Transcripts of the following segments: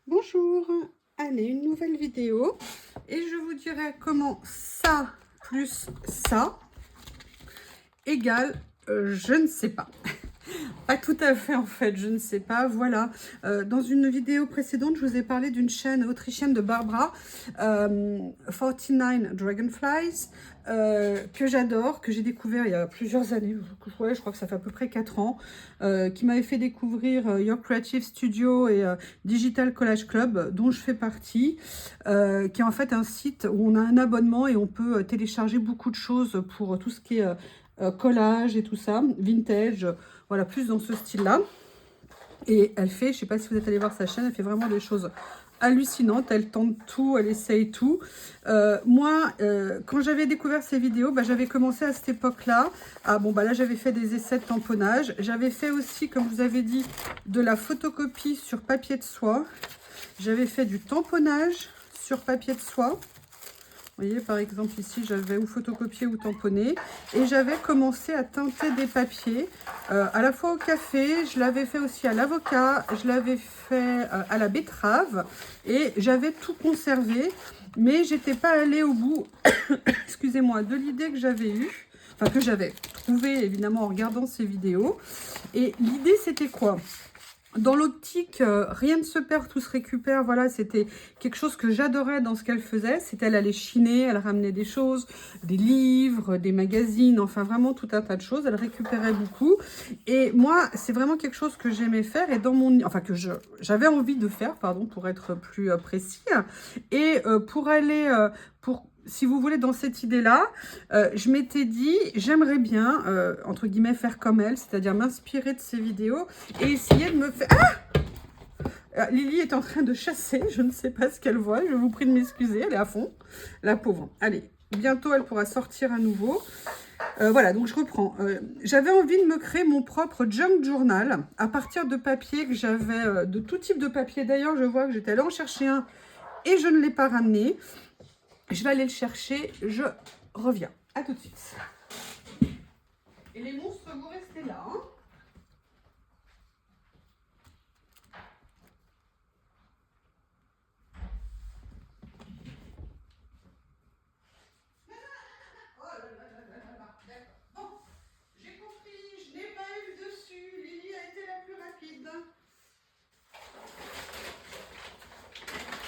Bonjour, allez, une nouvelle vidéo et je vous dirai comment ça plus ça égale je ne sais pas. Pas tout à fait en fait, je ne sais pas, voilà. Dans une vidéo précédente, je vous ai parlé d'une chaîne autrichienne de Barbara, 49 Dragonflies, que j'adore, que j'ai découvert il y a plusieurs années, ouais, je crois que ça fait à peu près 4 ans, qui m'avait fait découvrir Your Creative Studio et Digital Collage Club, dont je fais partie, qui est en fait un site où on a un abonnement et on peut télécharger beaucoup de choses pour tout ce qui est collage et tout ça, vintage, voilà, plus dans ce style-là. Et elle fait, je ne sais pas si vous êtes allé voir sa chaîne, elle fait vraiment des choses hallucinantes, elle tente tout, elle essaye tout. Moi, quand j'avais découvert ces vidéos, j'avais commencé à cette époque-là. Ah bon, là j'avais fait des essais de tamponnage. J'avais fait aussi, comme je vous avais dit, de la photocopie sur papier de soie. J'avais fait du tamponnage sur papier de soie. Vous voyez, par exemple, ici, j'avais ou photocopié ou tamponné. Et j'avais commencé à teinter des papiers, à la fois au café, je l'avais fait aussi à l'avocat, je l'avais fait à la betterave. Et j'avais tout conservé, mais j'étais pas allée au bout, excusez-moi, de l'idée que j'avais eue. Enfin, que j'avais trouvé, évidemment, en regardant ces vidéos. Et l'idée, c'était quoi ? Dans l'optique, rien ne se perd, tout se récupère. Voilà, c'était quelque chose que j'adorais dans ce qu'elle faisait. C'était, elle allait chiner, elle ramenait des choses, des livres, des magazines, enfin vraiment tout un tas de choses. Elle récupérait beaucoup. Et moi, c'est vraiment quelque chose que j'aimais faire et dans mon, enfin que j'avais envie de faire, pardon, pour être plus précis. Et pour aller, si vous voulez, dans cette idée-là, je m'étais dit, j'aimerais bien, entre guillemets, faire comme elle, c'est-à-dire m'inspirer de ses vidéos et essayer de me faire... Lily est en train de chasser, je ne sais pas ce qu'elle voit, je vous prie de m'excuser, elle est à fond, la pauvre. Allez, bientôt elle pourra sortir à nouveau. Voilà, donc je reprends. J'avais envie de me créer mon propre junk journal à partir de papier que j'avais, de tout type de papier. D'ailleurs, je vois que j'étais allée en chercher un et je ne l'ai pas ramené. Je vais aller le chercher, je reviens. À tout de suite. Et les monstres, vous restez là. Hein. Oh là là là là là là. D'accord. Bon, j'ai compris, je n'ai pas eu dessus. Lily a été la plus rapide.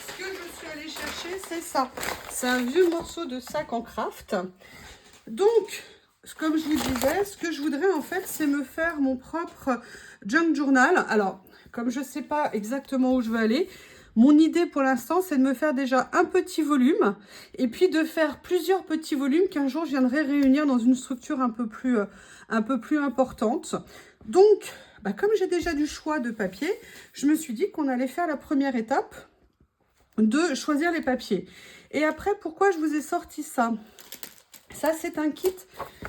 Ce que je suis allée chercher, c'est ça. C'est un vieux morceau de sac en craft. Donc, comme je vous disais, ce que je voudrais en fait, c'est me faire mon propre junk journal. Alors, comme je ne sais pas exactement où je veux aller, mon idée pour l'instant, c'est de me faire déjà un petit volume et puis de faire plusieurs petits volumes qu'un jour je viendrai réunir dans une structure un peu plus importante. Donc, comme j'ai déjà du choix de papier, je me suis dit qu'on allait faire la première étape de choisir les papiers. Et après, pourquoi je vous ai sorti ça ? Ça, c'est un kit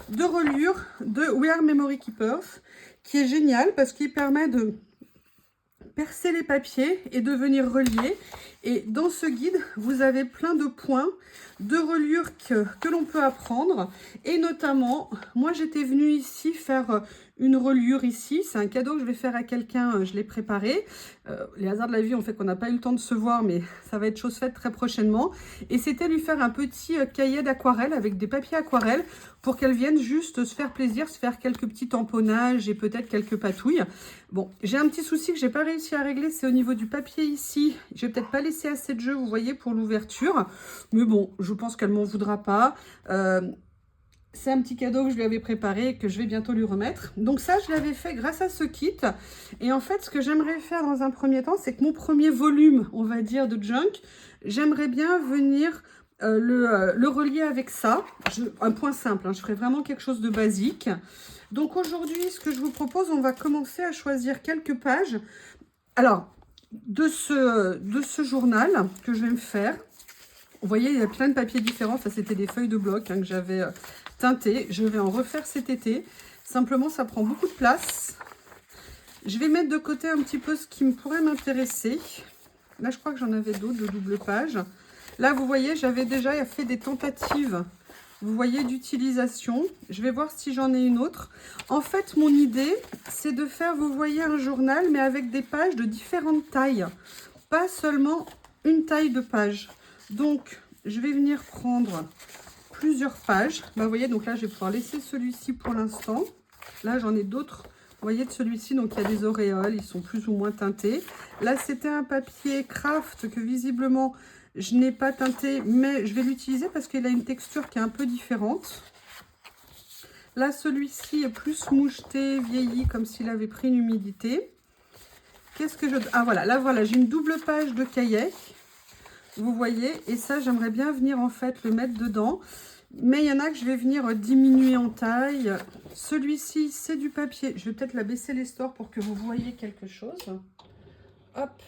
de reliure de We Are Memory Keepers qui est génial parce qu'il permet de percer les papiers et de venir relier. Et dans ce guide, vous avez plein de points de reliure que l'on peut apprendre. Et notamment, moi, j'étais venue ici faire une reliure ici. C'est un cadeau que je vais faire à quelqu'un, je l'ai préparé. Les hasards de la vie ont fait qu'on n'a pas eu le temps de se voir, mais ça va être chose faite très prochainement. Et c'était lui faire un petit cahier d'aquarelle avec des papiers aquarelles pour qu'elle vienne juste se faire plaisir, se faire quelques petits tamponnages et peut-être quelques patouilles. Bon, j'ai un petit souci que j'ai pas réussi à régler, c'est au niveau du papier ici. Je vais peut-être pas laisser assez de jeu, vous voyez, pour l'ouverture. Mais bon, je pense qu'elle m'en voudra pas. C'est un petit cadeau que je lui avais préparé et que je vais bientôt lui remettre. Donc ça, je l'avais fait grâce à ce kit. Et en fait, ce que j'aimerais faire dans un premier temps, c'est que mon premier volume, on va dire, de junk, j'aimerais bien venir le relier avec ça. Un point simple, hein, je ferai vraiment quelque chose de basique. Donc aujourd'hui, ce que je vous propose, on va commencer à choisir quelques pages. Alors, de ce journal que je vais me faire. Vous voyez, il y a plein de papiers différents. Ça, c'était des feuilles de bloc que j'avais teintées. Je vais en refaire cet été. Simplement, ça prend beaucoup de place. Je vais mettre de côté un petit peu ce qui pourrait m'intéresser. Là, je crois que j'en avais d'autres de double page. Là, vous voyez, j'avais déjà fait des tentatives, vous voyez, d'utilisation. Je vais voir si j'en ai une autre. En fait, mon idée, c'est de faire, vous voyez, un journal, mais avec des pages de différentes tailles. pas seulement une taille de page. Donc, je vais venir prendre plusieurs pages. Bah, vous voyez, donc là, je vais pouvoir laisser celui-ci pour l'instant. Là, j'en ai d'autres. Vous voyez, de celui-ci, donc il y a des auréoles, ils sont plus ou moins teintés. Là, c'était un papier craft que visiblement, je n'ai pas teinté, mais je vais l'utiliser parce qu'il a une texture qui est un peu différente. Là, celui-ci est plus moucheté, vieilli, comme s'il avait pris une humidité. Qu'est-ce que je... Ah, voilà, là, voilà, j'ai une double page de cahier. Vous voyez, et ça, j'aimerais bien venir, en fait, le mettre dedans. Mais il y en a que je vais venir diminuer en taille. Celui-ci, c'est du papier. Je vais peut-être la baisser les stores pour que vous voyez quelque chose. Hop.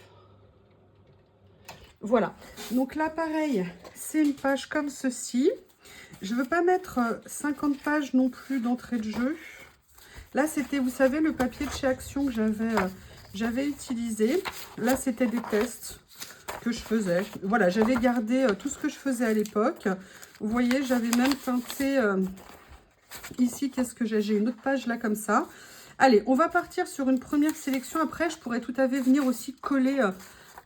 Voilà. Donc là, pareil, c'est une page comme ceci. Je ne veux pas mettre 50 pages non plus d'entrée de jeu. Là, c'était, vous savez, le papier de chez Action que j'avais utilisé. Là, c'était des tests que je faisais. Voilà, j'avais gardé tout ce que je faisais à l'époque. Vous voyez, j'avais même teinté ici, qu'est-ce que j'ai? J'ai une autre page là comme ça. Allez, on va partir sur une première sélection. Après, je pourrais tout à fait venir aussi coller,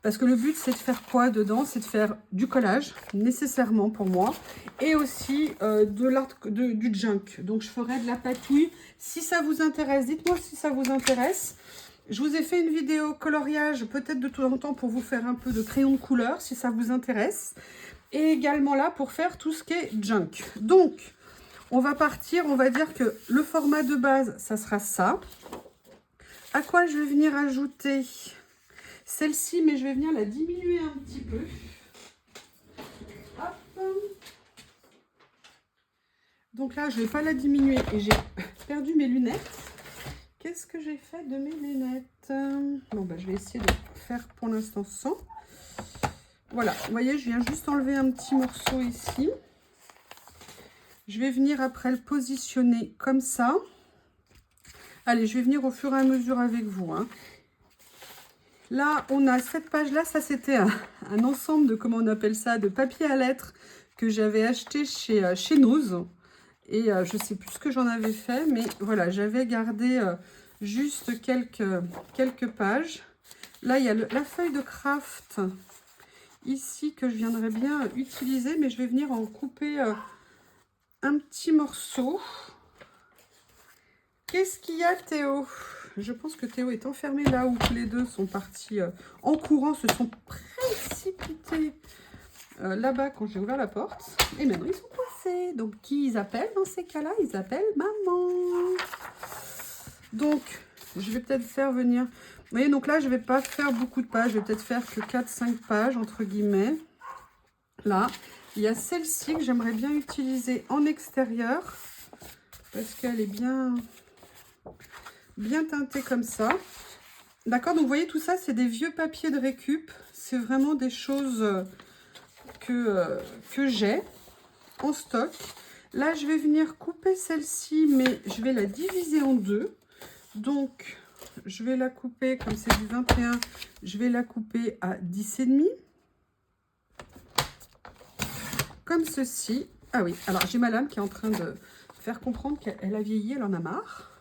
parce que le but, c'est de faire quoi dedans? C'est de faire du collage, nécessairement pour moi, et aussi du junk. Donc, je ferai de la patouille. Si ça vous intéresse, dites-moi si ça vous intéresse. Je vous ai fait une vidéo coloriage, peut-être de temps en temps, pour vous faire un peu de crayon de couleur, si ça vous intéresse. Et également là, pour faire tout ce qui est junk. Donc, on va partir, on va dire que le format de base, ça sera ça. À quoi je vais venir ajouter celle-ci, mais je vais venir la diminuer un petit peu. Hop. Donc là, je ne vais pas la diminuer et j'ai perdu mes lunettes. Qu'est-ce que j'ai fait de mes lunettes? Bon, bah, je vais essayer de faire pour l'instant sans. Voilà, vous voyez, je viens juste enlever un petit morceau ici. Je vais venir après le positionner comme ça. Allez, je vais venir au fur et à mesure avec vous. Hein. Là, on a cette page-là. Ça, c'était un ensemble de, comment on appelle ça, de papier à lettres que j'avais acheté chez Nose. Et je ne sais plus ce que j'en avais fait, mais voilà, j'avais gardé juste quelques pages. Là, il y a la feuille de craft ici que je viendrais bien utiliser, mais je vais venir en couper un petit morceau. Qu'est-ce qu'il y a, Théo? Je pense que Théo est enfermé là où tous les deux sont partis en courant, se sont précipités là-bas quand j'ai ouvert la porte. Et maintenant, ils sont coincés. Donc, qui ils appellent dans ces cas-là? Ils appellent maman. Donc, je vais peut-être faire venir... Vous voyez, donc là, je ne vais pas faire beaucoup de pages. Je vais peut-être faire que 4-5 pages, entre guillemets. Là, il y a celle-ci que j'aimerais bien utiliser en extérieur. Parce qu'elle est bien teintée comme ça. D'accord, donc vous voyez, tout ça, c'est des vieux papiers de récup. C'est vraiment des choses que j'ai en stock. Là, je vais venir couper celle-ci, mais je vais la diviser en deux. Donc, je vais la couper, comme c'est du 21, je vais la couper à 10,5. Comme ceci. Ah oui, alors j'ai ma lame qui est en train de faire comprendre qu'elle a vieilli, elle en a marre.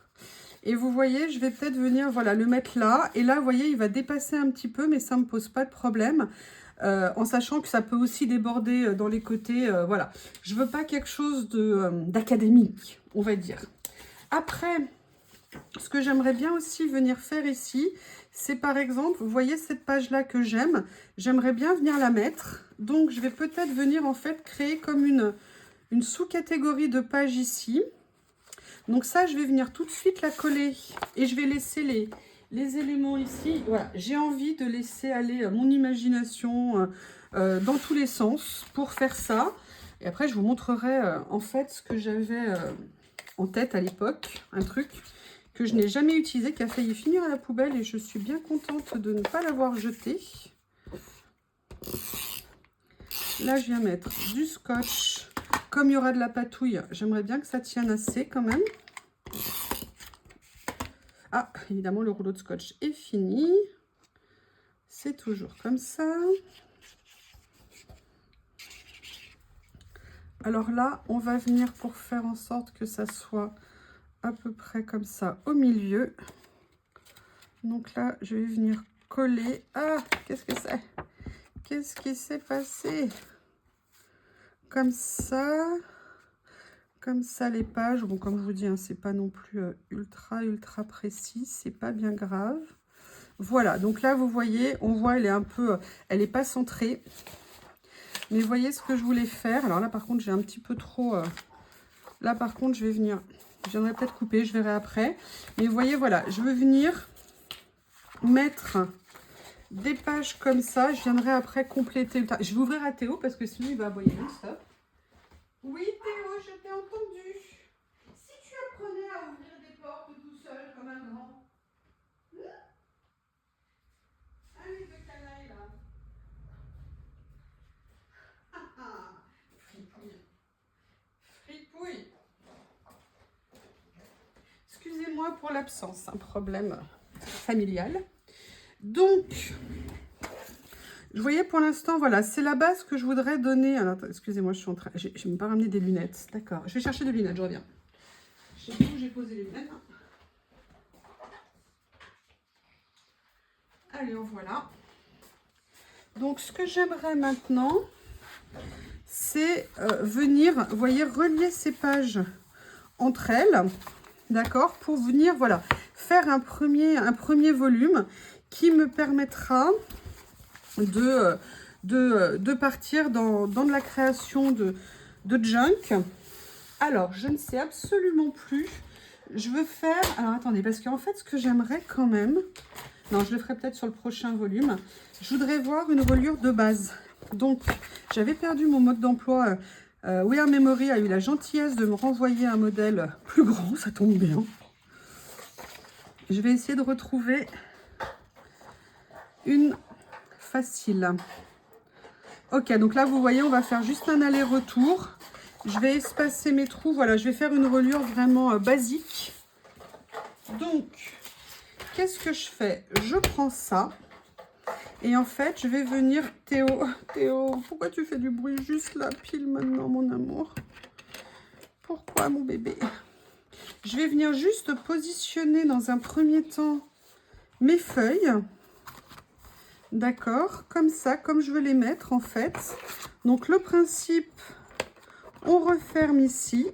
Et vous voyez, je vais peut-être venir, voilà, le mettre là. Et là, vous voyez, il va dépasser un petit peu, mais ça ne me pose pas de problème. En sachant que ça peut aussi déborder dans les côtés. Voilà, je veux pas quelque chose d'académique, on va dire. Après, ce que j'aimerais bien aussi venir faire ici, c'est par exemple, vous voyez cette page-là que j'aime, j'aimerais bien venir la mettre. Donc, je vais peut-être venir en fait créer comme une sous-catégorie de page ici. Donc ça, je vais venir tout de suite la coller et je vais laisser les éléments ici. Voilà, j'ai envie de laisser aller mon imagination dans tous les sens pour faire ça. Et après, je vous montrerai en fait ce que j'avais en tête à l'époque. Un truc que je n'ai jamais utilisé, qui a failli finir à la poubelle et je suis bien contente de ne pas l'avoir jeté. Là, je viens mettre du scotch. Comme il y aura de la patouille, j'aimerais bien que ça tienne assez quand même. Ah, évidemment, le rouleau de scotch est fini. C'est toujours comme ça. Alors là, on va venir pour faire en sorte que ça soit à peu près comme ça au milieu. Donc là, je vais venir coller. Ah, qu'est-ce que c'est? Qu'est-ce qui s'est passé? Comme ça les pages. Bon, comme je vous dis, hein, c'est pas non plus ultra précis, c'est pas bien grave. Voilà, donc là vous voyez, on voit elle est un peu, elle est pas centrée. Mais vous voyez ce que je voulais faire. Alors là par contre j'ai un petit peu trop, là par contre je viendrai peut-être couper, je verrai après. Mais vous voyez, voilà, je veux venir mettre des pages comme ça. Je viendrai après compléter. Je vais ouvrir à Théo parce que sinon il va aboyer non-stop. Oui Théo, je t'ai entendu. Si tu apprenais à ouvrir des portes tout seul comme un grand. Allez, le canaille là. Fripouille. Fripouille. Excusez-moi pour l'absence, un problème familial. Donc, je voyais pour l'instant, voilà, c'est la base que je voudrais donner. Alors, excusez-moi, je suis en train. Je vais pas ramener des lunettes. D'accord, je vais chercher des lunettes, je reviens. Je sais plus où j'ai posé les lunettes. Allez, en voilà. Donc, ce que j'aimerais maintenant, c'est venir, vous voyez, relier ces pages entre elles, d'accord, pour venir, voilà, faire un premier volume qui me permettra de partir dans de la création de junk. Alors, je ne sais absolument plus. Je veux faire... Alors, attendez, parce qu'en fait, ce que j'aimerais quand même... Non, je le ferai peut-être sur le prochain volume. Je voudrais voir une reliure de base. Donc, j'avais perdu mon mode d'emploi. We Are Memory a eu la gentillesse de me renvoyer un modèle plus grand. Ça tombe bien. Je vais essayer de retrouver une facile. Ok, donc là, vous voyez, on va faire juste un aller-retour. Je vais espacer mes trous. Voilà, je vais faire une reliure vraiment basique. Donc, qu'est-ce que je fais? Je prends ça. Et en fait, je vais venir... Théo, pourquoi tu fais du bruit juste là, pile maintenant, mon amour? Pourquoi, mon bébé? Je vais venir juste positionner dans un premier temps mes feuilles. D'accord, comme ça, comme je veux les mettre en fait. Donc le principe, on referme ici.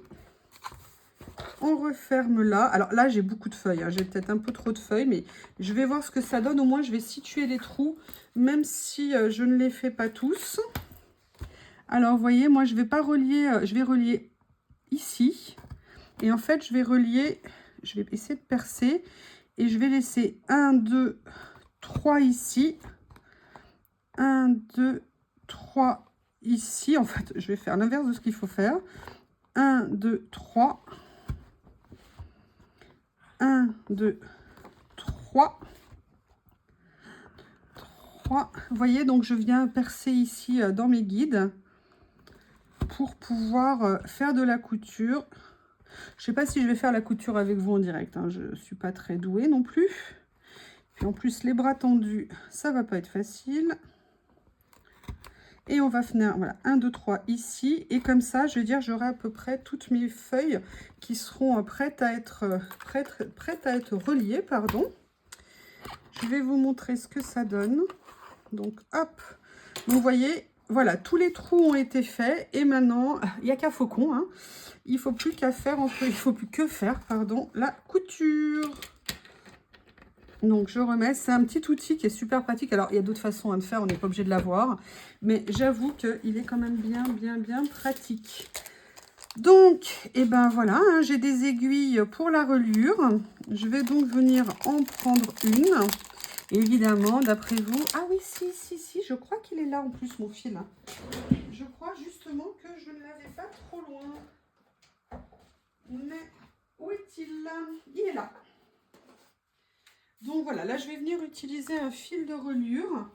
On referme là. Alors là, j'ai beaucoup de feuilles. Hein. J'ai peut-être un peu trop de feuilles, mais je vais voir ce que ça donne. Au moins, je vais situer les trous, même si je ne les fais pas tous. Alors, vous voyez, moi, je vais pas relier. Je vais relier ici. Et en fait, je vais relier. Je vais essayer de percer. Et je vais laisser 1, 2, 3 ici. 1, 2, 3 ici. En fait, je vais faire l'inverse de ce qu'il faut faire. 1, 2, 3. 1, 2, 3. 3. Vous voyez, donc je viens percer ici dans mes guides pour pouvoir faire de la couture. Je ne sais pas si je vais faire la couture avec vous en direct. Hein. Je ne suis pas très douée non plus. Puis en plus, les bras tendus, ça va pas être facile. Et on va finir, voilà, 1, 2, 3 ici. Et comme ça, je veux dire, j'aurai à peu près toutes mes feuilles qui seront prêtes à être reliées, pardon. Je vais vous montrer ce que ça donne. Donc, hop. Donc, vous voyez, voilà, tous les trous ont été faits. Et maintenant, il n'y a qu'un faucon. Hein. Il ne faut plus qu'à faire, il faut plus que faire, pardon, la couture. Donc, je remets. C'est un petit outil qui est super pratique. Alors, il y a d'autres façons de faire. On n'est pas obligé de l'avoir. Mais j'avoue qu'il est quand même bien pratique. Donc, et ben voilà. Hein, j'ai des aiguilles pour la reliure. Je vais donc venir en prendre une. Évidemment, d'après vous... Ah oui, si. Je crois qu'il est là en plus, mon fil. Je crois justement que je ne l'avais pas trop loin. Mais où est-il? Il est là. Donc voilà, là je vais venir utiliser un fil de reliure.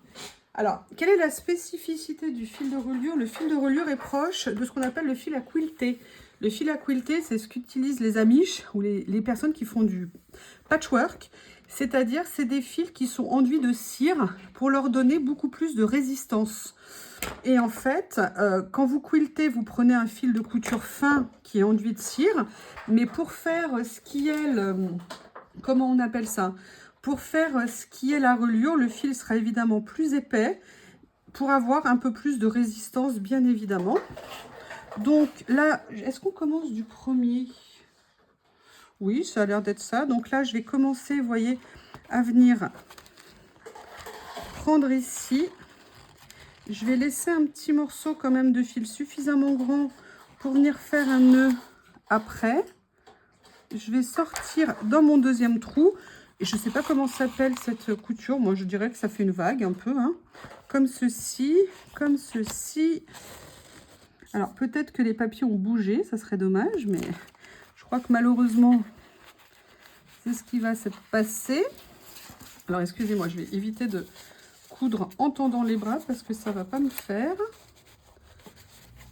Alors, quelle est la spécificité du fil de reliure? Le fil de reliure est proche de ce qu'on appelle le fil à quilter. Le fil à quilter, c'est ce qu'utilisent les Amish ou les personnes qui font du patchwork. C'est-à-dire, c'est des fils qui sont enduits de cire pour leur donner beaucoup plus de résistance. Et en fait, quand vous quiltez, vous prenez un fil de couture fin qui est enduit de cire. Mais pour faire ce qui est comment on appelle ça? Pour faire ce qui est la reliure, le fil sera évidemment plus épais pour avoir un peu plus de résistance, bien évidemment. Donc là, est-ce qu'on commence du premier? Oui, ça a l'air d'être ça. Donc là, je vais commencer, vous voyez, à venir prendre ici. Je vais laisser un petit morceau quand même de fil suffisamment grand pour venir faire un nœud après. Je vais sortir dans mon deuxième trou. Et je ne sais pas comment s'appelle cette couture. Moi, je dirais que ça fait une vague un peu. Hein. Comme ceci, comme ceci. Alors, peut-être que les papiers ont bougé. Ça serait dommage. Mais je crois que malheureusement, c'est ce qui va se passer. Alors, excusez-moi, je vais éviter de coudre en tendant les bras parce que ça ne va pas me faire.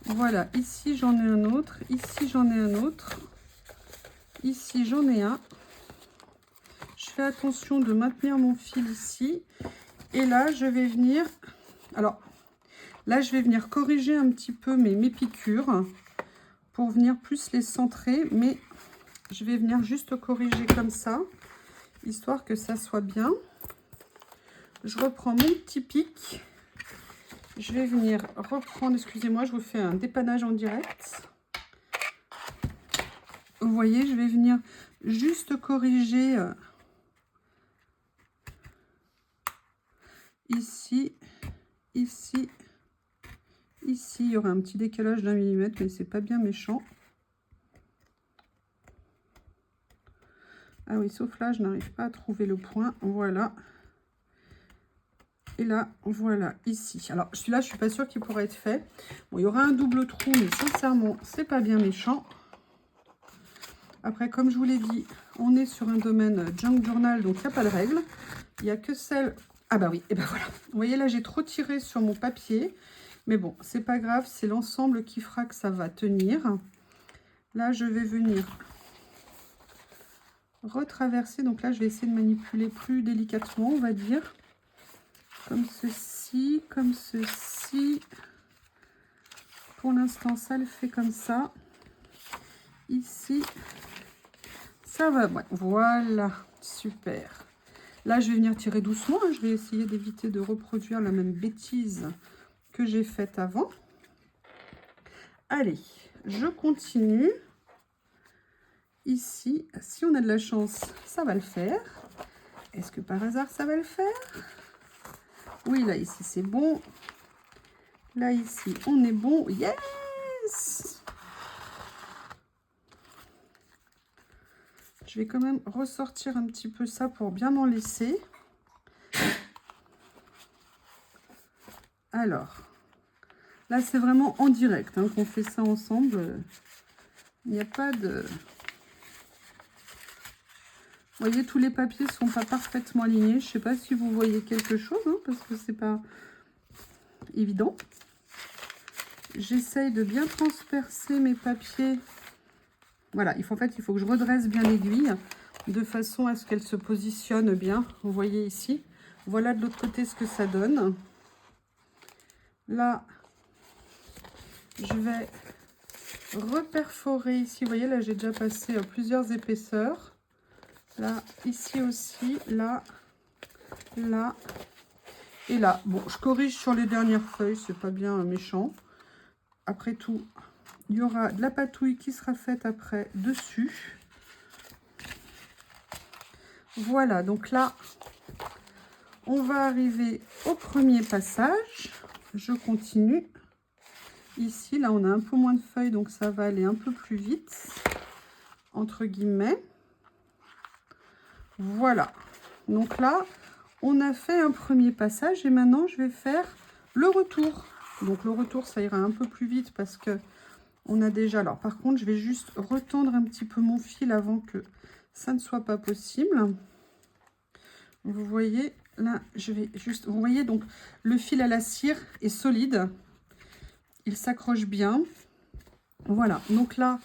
Voilà, ici, j'en ai un autre. Ici, j'en ai un autre. Ici, j'en ai un. Je fais attention de maintenir mon fil ici. Et là, je vais venir... Alors, là, je vais venir corriger un petit peu mes piqûres pour venir plus les centrer. Mais je vais venir juste corriger comme ça, histoire que ça soit bien. Je reprends mon petit pic. Je vais venir reprendre... Excusez-moi, je vous fais un dépannage en direct. Vous voyez, je vais venir juste corriger... ici, ici, ici, il y aura un petit décalage d'1 millimètre, mais c'est pas bien méchant. Ah oui, sauf là, je n'arrive pas à trouver le point. Voilà. Et là, voilà, ici. Alors, celui-là, je suis pas sûre qu'il pourrait être fait. Bon, il y aura un double trou, mais sincèrement, c'est pas bien méchant. Après, comme je vous l'ai dit, on est sur un domaine junk journal, donc il n'y a pas de règle. Il n'y a que celle... Ah bah oui, et ben voilà. Vous voyez, là, j'ai trop tiré sur mon papier. Mais bon, c'est pas grave, c'est l'ensemble qui fera que ça va tenir. Là, je vais venir retraverser. Donc là, je vais essayer de manipuler plus délicatement, on va dire. Comme ceci, comme ceci. Pour l'instant, ça le fait comme ça. Ici, ça va. Ouais, voilà, super. Là, je vais venir tirer doucement. Hein. Je vais essayer d'éviter de reproduire la même bêtise que j'ai faite avant. Allez, je continue. Ici, si on a de la chance, ça va le faire. Est-ce que par hasard, ça va le faire? Oui, là, ici, c'est bon. Là, ici, on est bon. Yes! Je vais quand même ressortir un petit peu ça pour bien m'en laisser. Alors, là, c'est vraiment en direct hein, qu'on fait ça ensemble. Il n'y a pas de... Vous voyez, tous les papiers ne sont pas parfaitement alignés. Je ne sais pas si vous voyez quelque chose, hein, parce que c'est pas évident. J'essaye de bien transpercer mes papiers. Voilà, en fait, il faut que je redresse bien l'aiguille de façon à ce qu'elle se positionne bien. Vous voyez ici. Voilà de l'autre côté ce que ça donne. Là, je vais reperforer ici. Vous voyez, là, j'ai déjà passé plusieurs épaisseurs. Là, ici aussi, là, là et là. Bon, je corrige sur les dernières feuilles, c'est pas bien méchant. Après tout, il y aura de la patouille qui sera faite après dessus. Voilà, donc là, on va arriver au premier passage. Je continue. Ici, là, on a un peu moins de feuilles, donc ça va aller un peu plus vite, entre guillemets. Voilà. Donc là, on a fait un premier passage et maintenant, je vais faire le retour. Donc, le retour, ça ira un peu plus vite parce que on a déjà... Alors, par contre, je vais juste retendre un petit peu mon fil avant que ça ne soit pas possible. Vous voyez, là, je vais juste... Vous voyez, donc, le fil à la cire est solide. Il s'accroche bien. Voilà. Donc là,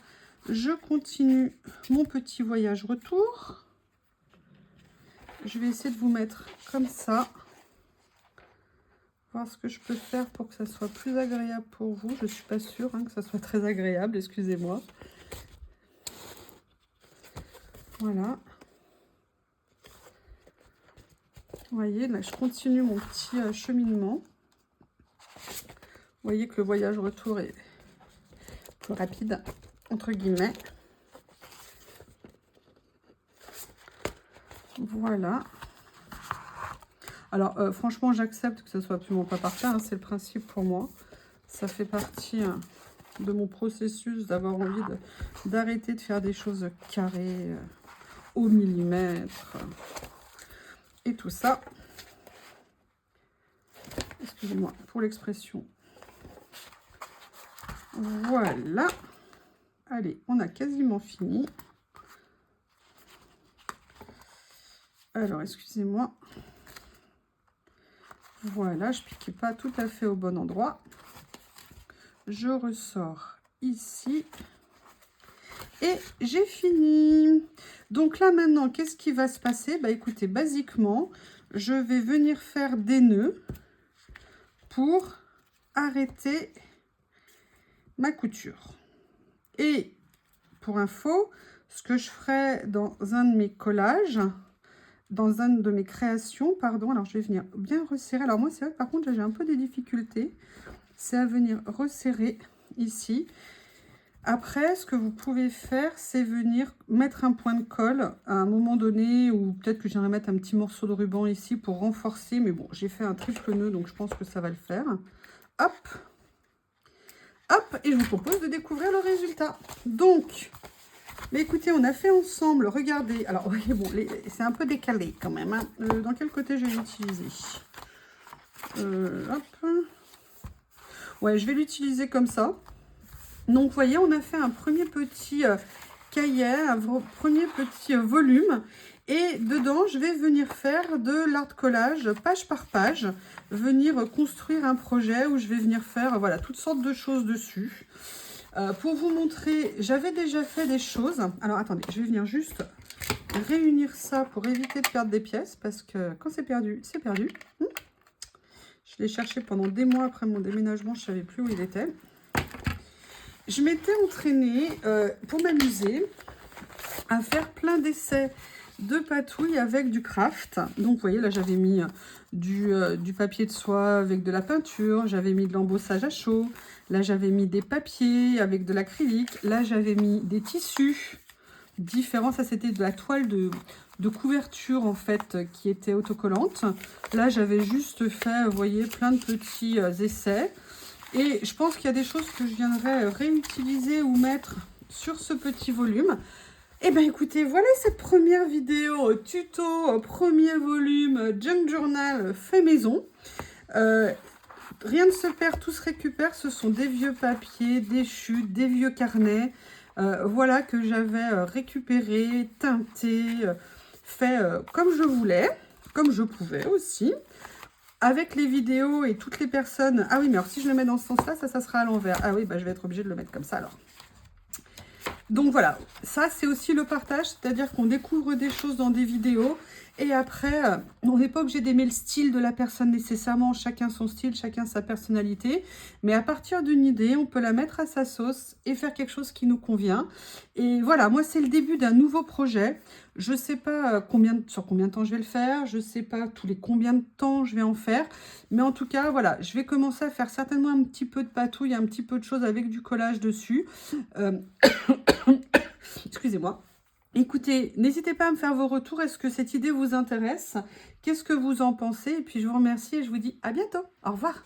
je continue mon petit voyage retour. Je vais essayer de vous mettre comme ça. Voir ce que je peux faire pour que ça soit plus agréable pour vous. Je ne suis pas sûre hein, que ça soit très agréable, excusez-moi. Voilà. Vous voyez, là, je continue mon petit cheminement. Vous voyez que le voyage retour est plus rapide, entre guillemets. Voilà. Alors, franchement, j'accepte que ce soit absolument pas parfait. Hein, c'est le principe pour moi. Ça fait partie de mon processus d'avoir envie d'arrêter de faire des choses carrées, au millimètre, et tout ça. Excusez-moi pour l'expression. Voilà. Allez, on a quasiment fini. Alors, excusez-moi. Voilà, je ne piquais pas tout à fait au bon endroit. Je ressors ici. Et j'ai fini. Donc là, maintenant, qu'est-ce qui va se passer? Bah, écoutez, basiquement, je vais venir faire des nœuds pour arrêter ma couture. Et pour info, ce que je ferai dans un de mes collages, dans une de mes créations, pardon, alors je vais venir bien resserrer. Alors moi, c'est vrai que par contre, j'ai un peu des difficultés. C'est à venir resserrer ici. Après, ce que vous pouvez faire, c'est venir mettre un point de colle à un moment donné, ou peut-être que j'aimerais mettre un petit morceau de ruban ici pour renforcer. Mais bon, j'ai fait un triple nœud, donc je pense que ça va le faire. Hop, hop, et je vous propose de découvrir le résultat. Donc, mais écoutez, on a fait ensemble, regardez. Alors, oui, bon, c'est un peu décalé quand même. Hein. Dans quel côté je vais l'utiliser? Hop. Ouais, je vais l'utiliser comme ça. Donc, vous voyez, on a fait un premier petit cahier, un premier petit volume. Et dedans, je vais venir faire de l'art collage, page par page. Venir construire un projet où je vais venir faire, voilà, toutes sortes de choses dessus. Pour vous montrer, j'avais déjà fait des choses. Alors, attendez, je vais venir juste réunir ça pour éviter de perdre des pièces. Parce que quand c'est perdu, c'est perdu. Je l'ai cherché pendant des mois après mon déménagement. Je ne savais plus où il était. Je m'étais entraînée pour m'amuser à faire plein d'essais de patouilles avec du craft. Donc, vous voyez, là, j'avais mis du papier de soie avec de la peinture. J'avais mis de l'embossage à chaud. Là, j'avais mis des papiers avec de l'acrylique. Là, j'avais mis des tissus différents. Ça, c'était de la toile de couverture, en fait, qui était autocollante. Là, j'avais juste fait, vous voyez, plein de petits essais. Et je pense qu'il y a des choses que je viendrai réutiliser ou mettre sur ce petit volume. Et bien, écoutez, voilà cette première vidéo tuto, premier volume, Junk Journal fait maison. Rien ne se perd, tout se récupère. Ce sont des vieux papiers, des chutes, des vieux carnets. Voilà que j'avais récupéré, teinté, fait comme je voulais, comme je pouvais aussi. Avec les vidéos et toutes les personnes... Ah oui, mais alors si je le mets dans ce sens-là, ça sera à l'envers. Ah oui, bah, je vais être obligée de le mettre comme ça alors. Donc voilà, ça c'est aussi le partage, c'est-à-dire qu'on découvre des choses dans des vidéos et après, on n'est pas obligé d'aimer le style de la personne nécessairement, chacun son style, chacun sa personnalité, mais à partir d'une idée, on peut la mettre à sa sauce et faire quelque chose qui nous convient. Et voilà, moi c'est le début d'un nouveau projet, je ne sais pas sur combien de temps je vais le faire, je ne sais pas tous les combien de temps je vais en faire, mais en tout cas, voilà, je vais commencer à faire certainement un petit peu de patouille, un petit peu de choses avec du collage dessus. Excusez-moi. Écoutez, n'hésitez pas à me faire vos retours. Est-ce que cette idée vous intéresse? Qu'est-ce que vous en pensez? Et puis je vous remercie et je vous dis à bientôt. Au revoir.